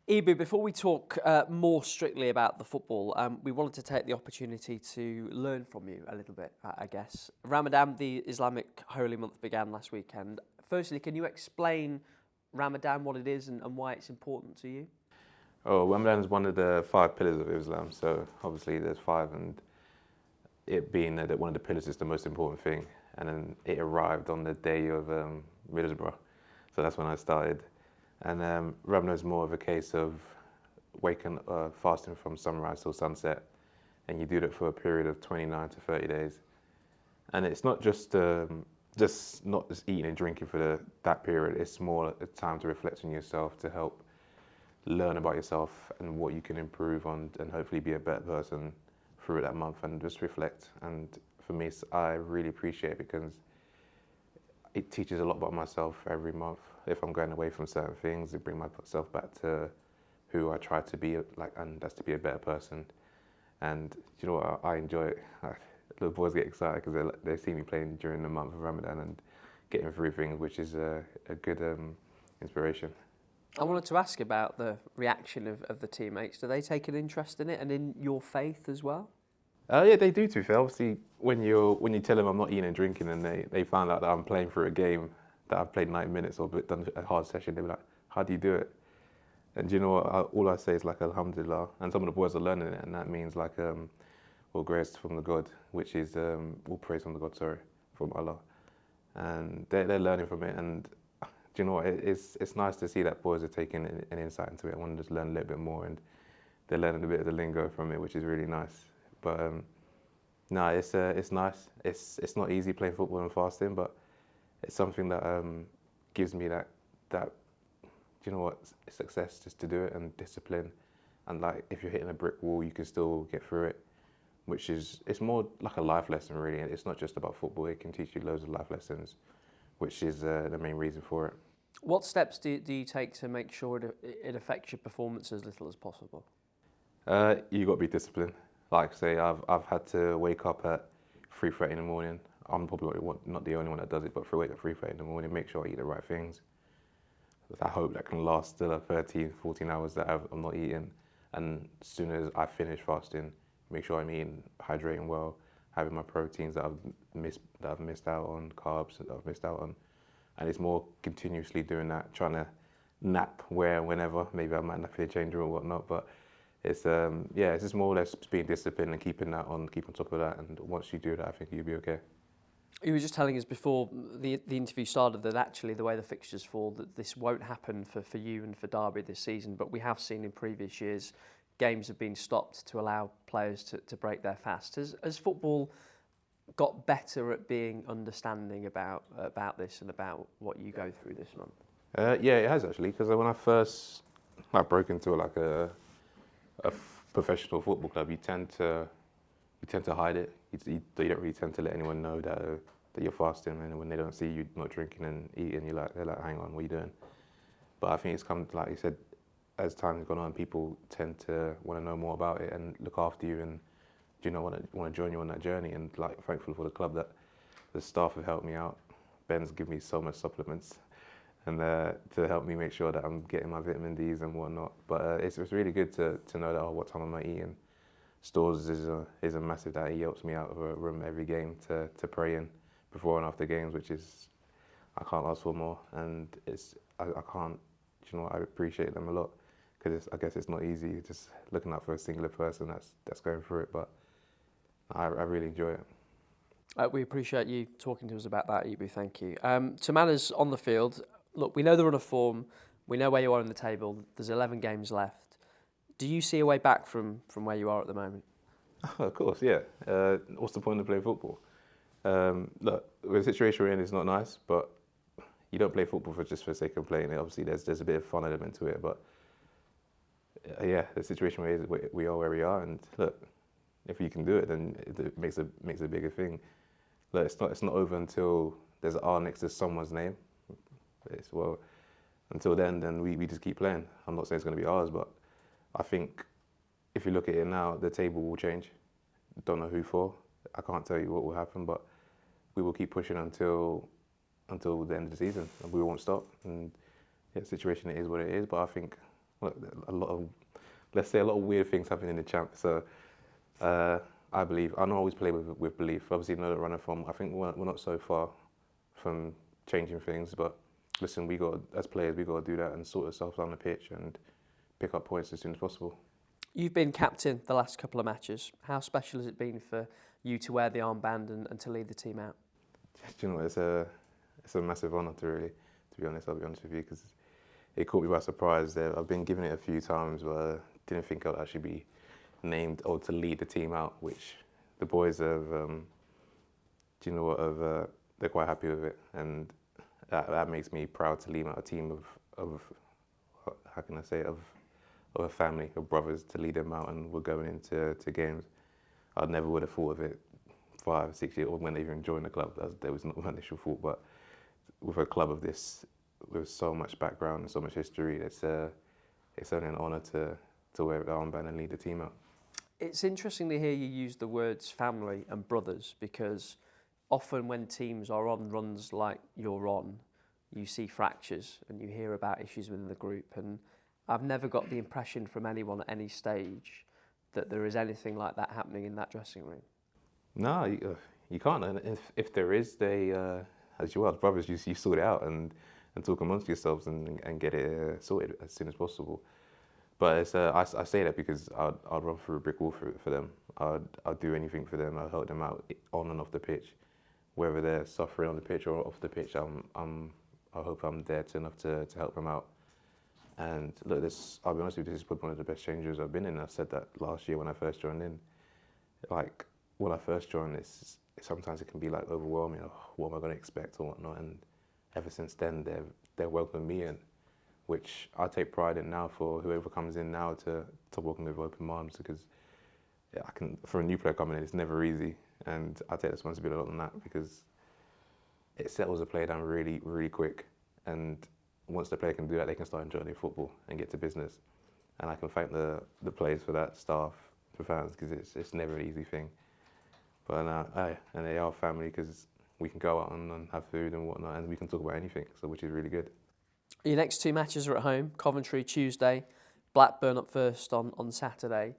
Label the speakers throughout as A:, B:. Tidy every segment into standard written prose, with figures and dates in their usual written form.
A: Ebou, before we talk more strictly about the football, we wanted to take the opportunity to learn from you a little bit, I guess. Ramadan, the Islamic holy month, began last weekend. Firstly, can you explain Ramadan, what it is and why it's important to you?
B: Oh, Ramadan is one of the 5 pillars of Islam, so obviously there's 5, and it being that one of the pillars is the most important thing. And then it arrived on the day of Middlesbrough, so that's when I started. And Ramadan is more of a case of fasting from sunrise till sunset, and you do that for a period of 29 to 30 days. And it's not just not just eating and drinking for that period. It's more a time to reflect on yourself, to help learn about yourself and what you can improve on, and hopefully be a better person through that month and just reflect. And for me, I really appreciate it because it teaches a lot about myself every month. If I'm going away from certain things, it brings myself back to who I try to be, and that's to be a better person. And you know what, I enjoy it. The boys get excited because they see me playing during the month of Ramadan and getting through things, which is a good inspiration.
A: I wanted to ask about the reaction of the teammates. Do they take an interest in it and in your faith as well?
B: Yeah, they do, to be fair. Obviously, when you tell them I'm not eating and drinking, and they find out that I'm playing through a game that I've played 90 minutes or done a hard session, they're like, how do you do it? And you know what, all I say is like, Alhamdulillah. And some of the boys are learning it, and that means like, well, grace from the God, which is, all praise from the God, from Allah. And they're learning from it, and do you know what, it's nice to see that boys are taking an insight into it. I want to just learn a little bit more, and they're learning a bit of the lingo from it, which is really nice. But no, it's nice. It's not easy playing football and fasting, but it's something that gives me that you know what, success just to do it, and discipline. And like, if you're hitting a brick wall, you can still get through it, it's more like a life lesson, really. And it's not just about football. It can teach you loads of life lessons, which is the main reason for it.
A: What steps do you take to make sure it affects your performance as little as possible?
B: You got to be disciplined. Like I say, I've had to wake up at 3:30 in the morning. I'm probably not the only one that does it, but wake up at 3:30 in the morning, make sure I eat the right things. I hope that can last still 13, 14 hours that I'm not eating. And as soon as I finish fasting, make sure I'm eating, hydrating well, having my proteins that I've missed out on, carbs that I've missed out on. And it's more continuously doing that, trying to nap whenever. Maybe I might nap in a change room or whatnot, but it's it's just more or less being disciplined and keep on top of that. And once you do that, I think you'll be okay.
A: You were just telling us before the interview started that actually the way the fixtures fall, that this won't happen for you and for Derby this season, but we have seen in previous years games have been stopped to allow players to break their fast. Has football got better at being understanding about this and about what you go through this month?
B: Yeah, it has actually, because when I first broke into a professional football club, you tend to hide it. You don't really tend to let anyone know that you're fasting, and when they don't see you not drinking and eating, they're like, hang on, what are you doing? But I think it's come, like you said, as time has gone on, people tend to want to know more about it and look after you, and want to join you on that journey. And like, thankful for the club that the staff have helped me out. Ben's given me so much supplements, and to help me make sure that I'm getting my vitamin D's and whatnot. But it's really good to know that what time am I eating. Stores is a massive that he helps me out of a room every game to pray in before and after games, which is, I can't ask for more. And I can't, I appreciate them a lot, because I guess it's not easy just looking out for a singular person that's going through it, but I really enjoy it.
A: We appreciate you talking to us about that, Ebou, thank you. To matters on the field, look, we know the run of form, we know where you are in the table, there's 11 games left. Do you see a way back from where you are at the moment?
B: Oh, of course, yeah. What's the point of playing football? Look, the situation we're in is not nice, but you don't play football just for the sake of playing it. Obviously, there's a bit of fun element to it, but yeah, the situation we are where we are, and look, if you can do it, then it makes a bigger thing. Look, it's not over until there's an R next to someone's name. Until then we just keep playing. I'm not saying it's going to be ours, but I think if you look at it now, the table will change. Don't know who for. I can't tell you what will happen, but we will keep pushing until the end of the season. We won't stop. And yeah, the situation is what it is, but I think a lot of, let's say, a lot of weird things happen in the champ. So I believe, I don't always play with belief. Obviously, know that runner from, I think we're not so far from changing things, but listen, as players, we got to do that and sort ourselves on the pitch and pick up points as soon as possible.
A: You've been captain the last couple of matches. How special has it been for you to wear the armband and to lead the team out?
B: Do you know, it's a massive honour to be honest, I'll be honest with you, because it caught me by surprise there. I've been given it a few times, but I didn't think I'd actually be named or to lead the team out, which the boys have, do you know what, they're quite happy with it, and that makes me proud to lead out a team of how can I say, of a family of brothers, to lead them out, and we're going into games. I never would have thought of it 5, 6 years, or when they even joined the club. That was not my initial thought, but with a club of this, with so much background and so much history, it's only an honour to wear the armband and lead the team out.
A: It's interesting to hear you use the words family and brothers, because often when teams are on runs like you're on, you see fractures and you hear about issues within the group, and I've never got the impression from anyone at any stage that there is anything like that happening in that dressing room.
B: No, you can't. And if there is, they, as you are, as brothers, you sort it out and talk amongst yourselves and get it sorted as soon as possible. But it's, I say that because I'd run through a brick wall for them. I'd do anything for them. I'd help them out on and off the pitch, whether they're suffering on the pitch or off the pitch. I hope I'm there enough to help them out. And look, I'll be honest with you, this is probably one of the best changes I've been in. I said that last year when I first joined in. Like, when I first joined, sometimes it can be like overwhelming. Oh, what am I going to expect or whatnot? And ever since then, they've welcomed me in, which I take pride in now for whoever comes in now to welcome with open arms, because for a new player coming in, it's never easy. And I take responsibility on that because it settles a player down really, really quick. And once the player can do that, they can start enjoying their football and get to business. And I can thank the players for that, staff, the fans, because it's never an easy thing. But and they are family, because we can go out and have food and whatnot, and we can talk about anything, so which is really good.
A: Your next 2 matches are at home, Coventry Tuesday, Blackburn up first on Saturday.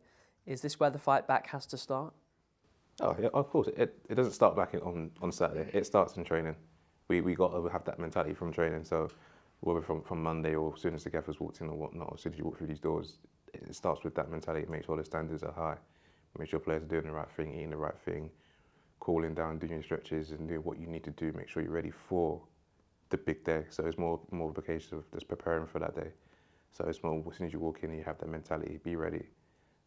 A: Is this where the fight back has to start?
B: Oh yeah, of course. It doesn't start back on Saturday. It starts in training. We got to have that mentality from training. So whether from Monday or as soon as the gaffers walked in or whatnot, or as soon as you walk through these doors, it starts with that mentality. Make sure the standards are high. Make sure players are doing the right thing, eating the right thing, cooling down, doing your stretches, and doing what you need to do. Make sure you're ready for the big day. So it's more of a case of just preparing for that day. So it's more, as soon as you walk in, you have that mentality, be ready,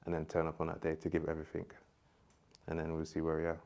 B: and then turn up on that day to give everything. And then we'll see where we are.